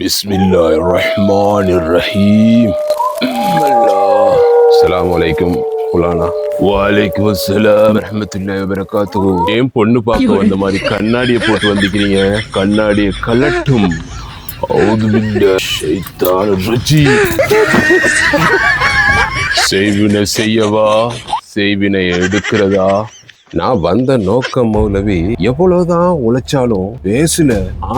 Bismillahirrahmanirrahim. Allah. Assalamualaikum Ulana. Walaikum assalam warahmatullahi wabarakatuh. ஏன் பொண்ணு பார்க்க வந்த மாதிரி கண்ணாடியை போட்டு வந்திருக்கீங்க? கண்ணாடியை கலட்டும். அவுது பில்லாஹ் ஷைத்தானிர் ரஜீம். செய்வினை செய்யவா, செய்வினை எடுக்கிறதா? நான் வந்த நோக்கம் மௌலவி, எவ்வளவுதான் உழைச்சாலும் பேசல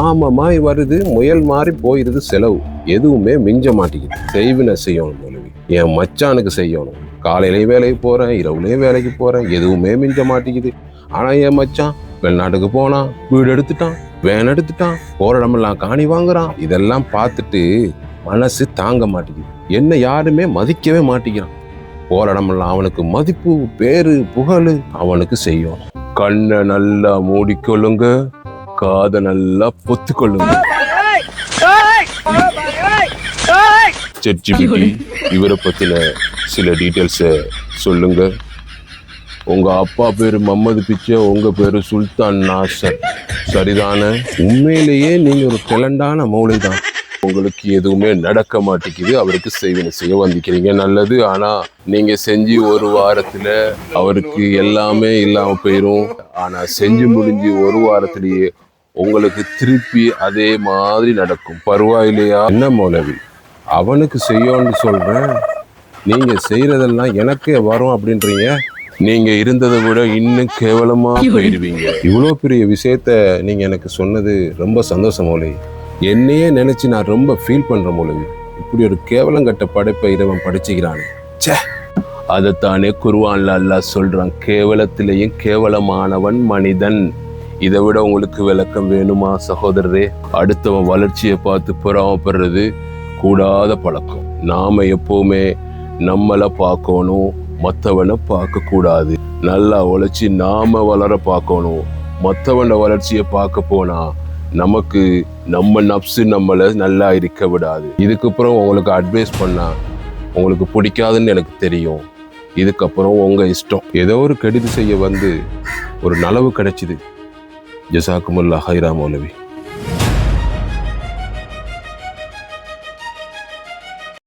ஆமமாய் வருது, முயல் மாதிரி போயிருது செலவு, எதுவுமே மிஞ்ச மாட்டேங்குது. செய்வினை செய்யணும் மௌலவி, என் மச்சானுக்கு செய்யணும். காலையிலேயே வேலைக்கு போறேன், இரவுலேயே வேலைக்கு போறேன், எதுவுமே மிஞ்ச மாட்டேங்குது. ஆனா என் மச்சான் வெளிநாட்டுக்கு போனான், வீடு எடுத்துட்டான், வேன் எடுத்துட்டான், போற இடமெல்லாம் காணி வாங்குறான். இதெல்லாம் பார்த்துட்டு மனசு தாங்க மாட்டேங்குது. என்ன யாருமே மதிக்கவே மாட்டேங்கிறான். போற இடமெல்லாம் அவனுக்கு மதிப்பு, பேரு, புகழ் அவனுக்கு செய்யும். கண்ணை நல்லா மூடிக்கொள்ளுங்க, காதை நல்லா பொத்துக்கொள்ளுங்க. ChatGPT இவரை பத்தின சில டீட்டெயில்ஸை சொல்லுங்க. உங்க அப்பா பேரு முகமது பிச்சை, உங்க பேரு சுல்தான் நாசர், சரிதானே? உண்மையிலேயே நீங்க ஒரு டேலண்டான மூளை தான். உங்களுக்கு எதுவுமே நடக்க மாட்டேங்குது, அவருக்கு செய்வினை செய்ய வந்திருக்கிறீங்க, நல்லது. ஆனா நீங்க செஞ்சு ஒரு வாரத்துல அவருக்கு எல்லாமே இல்லாம போயிரும். ஆனா செஞ்சு முடிஞ்சு ஒரு வாரத்திலேயே உங்களுக்கு திருப்பி அதே மாதிரி நடக்கும். பரவாயில்லையா? என்ன மௌலவி, அவனுக்கு செய்யணும்னு சொல்றேன், நீங்க செய்யறதெல்லாம் எனக்கே வரும் அப்படின்றீங்க. நீங்க இருந்ததை விட இன்னும் கேவலமா போயிடுவீங்க. இவ்வளோ பெரிய விஷயத்த நீங்க எனக்கு சொன்னது ரொம்ப சந்தோஷம் மௌலவி. என்னையே நினைச்சு நான் ரொம்ப ஃபீல் பண்ற மௌலவி. இப்படி ஒரு கேவலம் கட்ட படைப்பை இறைவன் படைச்சுக்கிறானே. அதைத்தானே குர்ஆன்ல அல்லாஹ் சொல்றான், கேவலத்திலேயும் கேவலமானவன் மனிதன். இதை விட உங்களுக்கு விளக்கம் வேணுமா சகோதரரே? அடுத்தவன் வளர்ச்சியை பார்த்து பொறாமப்படுறது கூடாத பழக்கம். நாம எப்பவுமே நம்மளை பார்க்கணும், மற்றவனை பார்க்க கூடாது. நல்லா உழைச்சி நாம வளர பார்க்கணும். மற்றவன வளர்ச்சியை பார்க்க போனா நமக்கு நம்ம நப்சு நம்மளை நல்லா இருக்க விடாது. இதுக்கப்புறம் உங்களுக்கு அட்வைஸ் பண்ணா உங்களுக்கு பிடிக்காதுன்னு எனக்கு தெரியும். இதுக்கப்புறம் உங்க இஷ்டம். ஏதோ ஒரு கெடுதி செய்ய வந்து ஒரு நலவு கிடைச்சிது. ஜஸாக்குமுல்லாஹ் ஹைரா மௌலவி.